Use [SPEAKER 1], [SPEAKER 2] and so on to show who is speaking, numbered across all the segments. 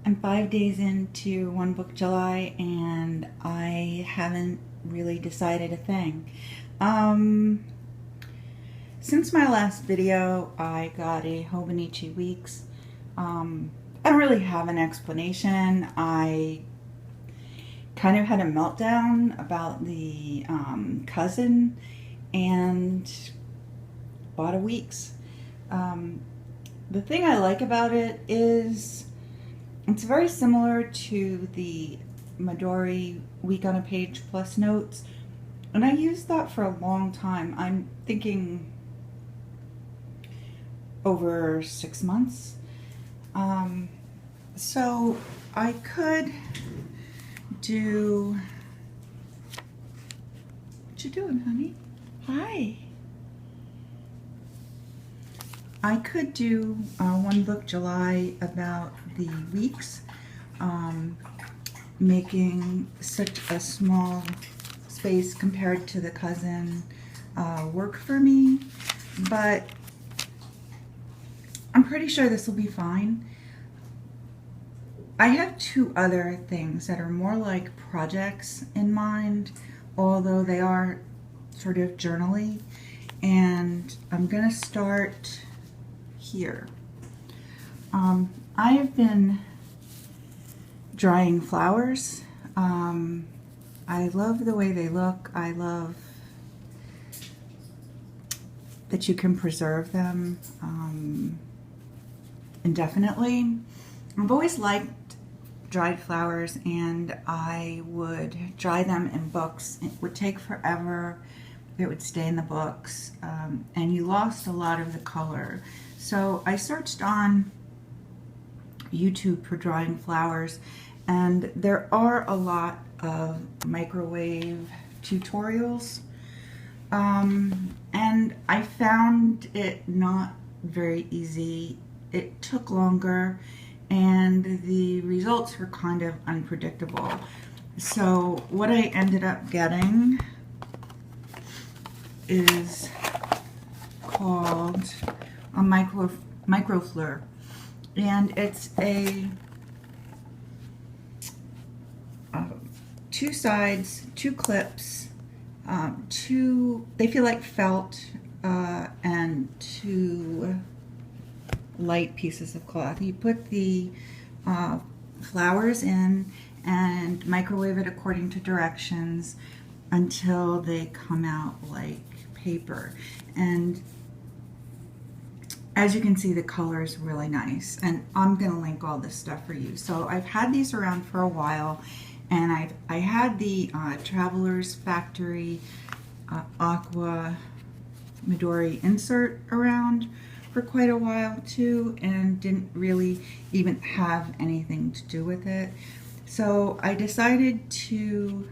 [SPEAKER 1] I'm 5 days into One Book July and I haven't really decided a thing. Um, since my last video, I got a Hobonichi Weeks. I don't really have an explanation. I kind of had a meltdown about the cousin and bought a Weeks. Um, the thing I like about it is it's very similar to the Midori Week on a Page Plus Notes, and I used that for a long time. I'm thinking over 6 months. So I could do. What you doing, honey? Hi. I could do One Book July about the weeks, making such a small space compared to the cousin work for me, but I'm pretty sure this will be fine. I have two other things that are more like projects in mind, although they are sort of journaly, and I'm gonna start here. I have been drying flowers. I love the way they look. I love that you can preserve them indefinitely. I've always liked dried flowers, and I would dry them in books. It would take forever. It would stay in the books, and you lost a lot of the color. So I searched on YouTube for drying flowers, and there are a lot of microwave tutorials, and I found it not very easy. It took longer, and the results were kind of unpredictable. So what I ended up getting is called a microfleur, and it's a two sides, two clips, they feel like felt, and two light pieces of cloth. You put the flowers in and microwave it according to directions until they come out like paper. And as you can see, the color is really nice, and I'm gonna link all this stuff for you. So I've had these around for a while, and I had the Traveler's Factory Aqua Midori insert around for quite a while too, and didn't really even have anything to do with it. So I decided to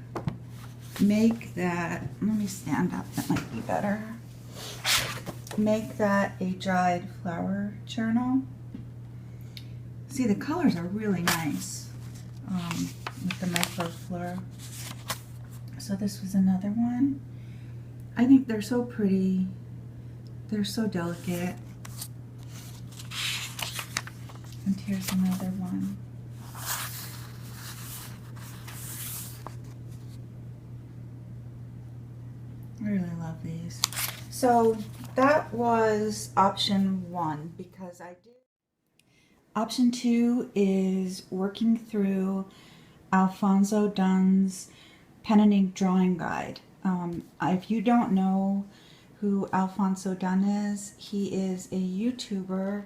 [SPEAKER 1] make that, let me stand up, that might be better. Make that a dried flower journal. See, the colors are really nice with the microfleur. So this was another one. I think they're so pretty. They're so delicate. And here's another one. I really love these. So that was option one, because I did. Option two is working through Alphonso Dunn's pen and ink drawing guide. If you don't know who Alphonso Dunn is, he is a YouTuber.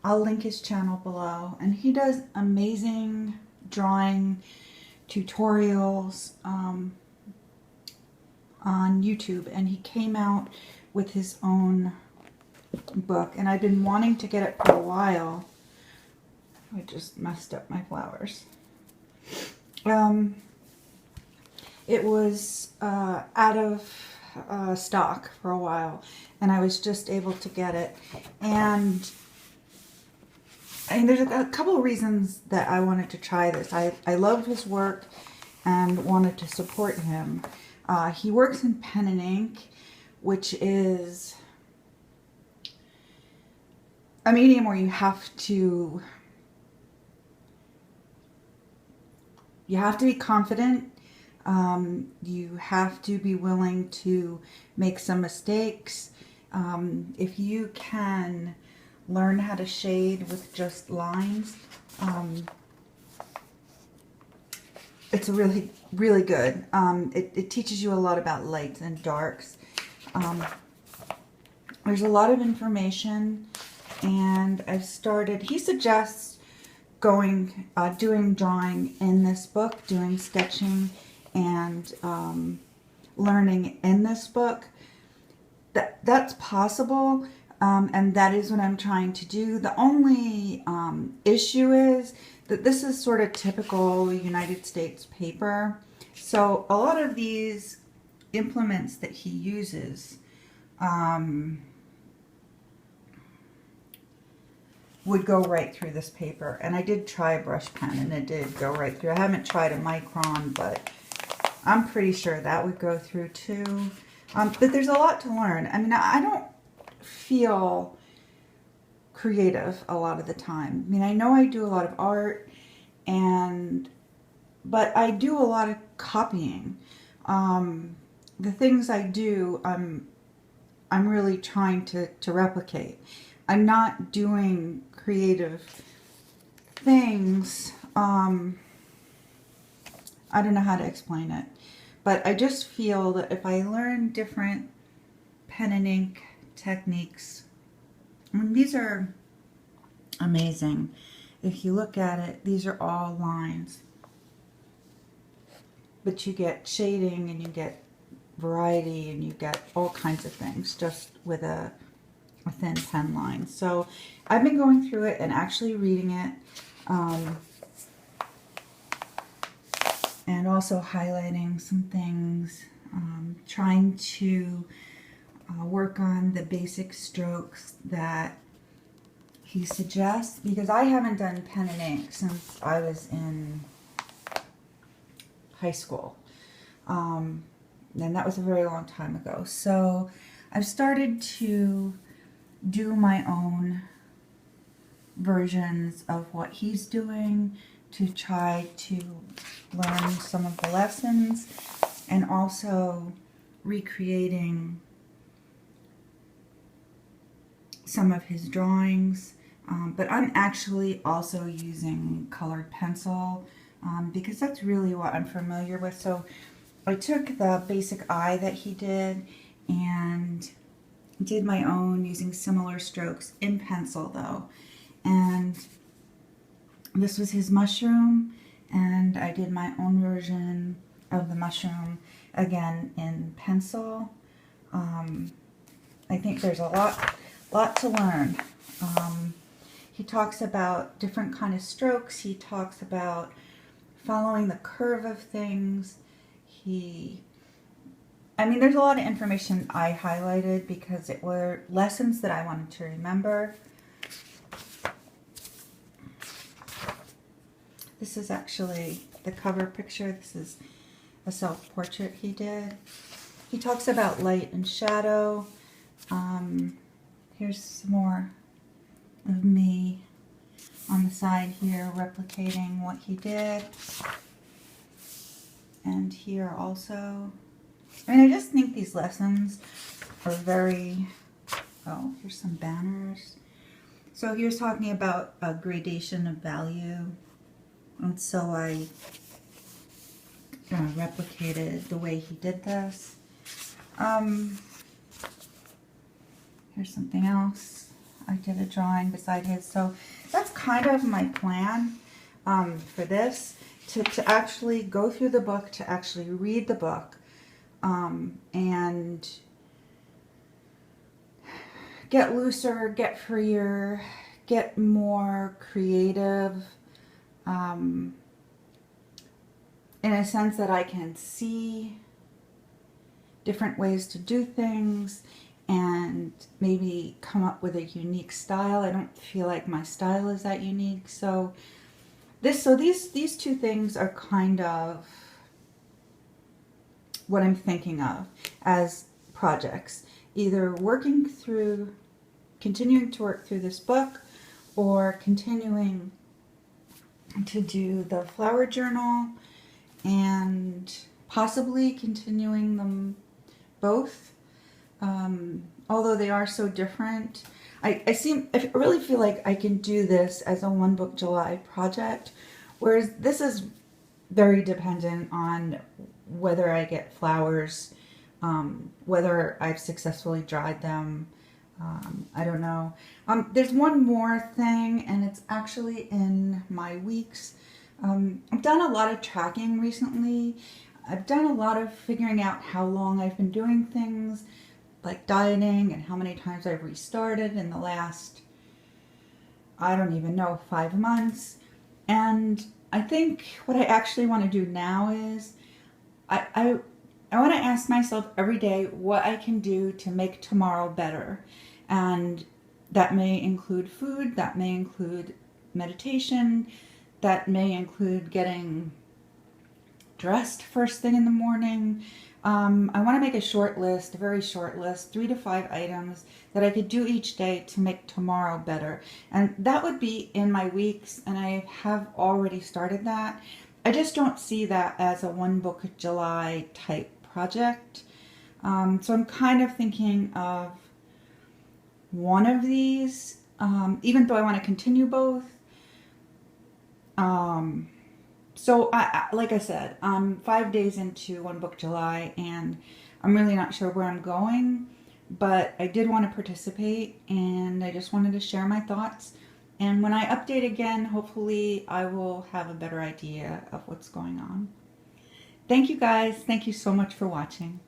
[SPEAKER 1] I'll link his channel below, and he does amazing drawing tutorials on YouTube, and he came out with his own book, and I've been wanting to get it for a while. I just messed up my flowers. It was out of stock for a while, and I was just able to get it. And there's a couple of reasons that I wanted to try this. I loved his work and wanted to support him. He works in pen and ink, which is a medium where you have to be confident. You have to be willing to make some mistakes. If you can learn how to shade with just lines, it's really, really good. It teaches you a lot about lights and darks. There's a lot of information, and I've started, he suggests doing drawing in this book, doing sketching and learning in this book. That's possible, and that is what I'm trying to do. The only issue is that this is sort of typical United States paper. So a lot of these implements that he uses would go right through this paper. And I did try a brush pen and it did go right through. I haven't tried a micron, but I'm pretty sure that would go through too. But there's a lot to learn. I mean, I don't feel creative a lot of the time. I mean, I know I do a lot of art, but I do a lot of copying. The things I do, I'm really trying to replicate. I'm not doing creative things. I don't know how to explain it, but I just feel that if I learn different pen and ink techniques, I mean, these are amazing. If you look at it, these are all lines, but you get shading and you get variety and you get all kinds of things just with a thin pen line. So I've been going through it and actually reading it, and also highlighting some things, trying to work on the basic strokes that he suggests, because I haven't done pen and ink since I was in high school, and that was a very long time ago. So I've started to do my own versions of what he's doing to try to learn some of the lessons, and also recreating some of his drawings. But I'm actually also using colored pencil because that's really what I'm familiar with. So I took the basic eye that he did and did my own using similar strokes in pencil though. And this was his mushroom, and I did my own version of the mushroom again in pencil. I think there's a lot to learn. He talks about different kind of strokes. He talks about following the curve of things. I mean, there's a lot of information I highlighted because it were lessons that I wanted to remember. This is actually the cover picture. This is a self-portrait he did. He talks about light and shadow. Here's some more of me on the side here replicating what he did. And here also. I mean, I just think these lessons are very, oh, here's some banners. So he was talking about a gradation of value. And so I replicated the way he did this. Here's something else. I did a drawing beside his. So that's kind of my plan for this, to actually go through the book, to actually read the book, and get looser, get freer, get more creative, in a sense that I can see different ways to do things and maybe come up with a unique style. I don't feel like my style is that unique. So these two things are kind of what I'm thinking of as projects. Either working through continuing to work through this book or continuing to do the flower journal and possibly continuing them both. Although they are so different, I really feel like I can do this as a One Book July project, whereas this is very dependent on whether I get flowers, whether I've successfully dried them. I don't know. There's one more thing, and it's actually in my weeks. I've done a lot of tracking recently. I've done a lot of figuring out how long I've been doing things, like dieting, and how many times I've restarted in the last, I don't even know, 5 months. And I think what I actually want to do now is I want to ask myself every day what I can do to make tomorrow better. And that may include food, that may include meditation, that may include getting dressed first thing in the morning. I want to make a short list, a very short list, 3 to 5 items that I could do each day to make tomorrow better. And that would be in my weeks, and I have already started that. I just don't see that as a One Book July type project. So I'm kind of thinking of one of these, even though I want to continue both. So like I said, I'm 5 days into One Book July, and I'm really not sure where I'm going, but I did want to participate, and I just wanted to share my thoughts. And when I update again, hopefully I will have a better idea of what's going on. Thank you guys. Thank you so much for watching.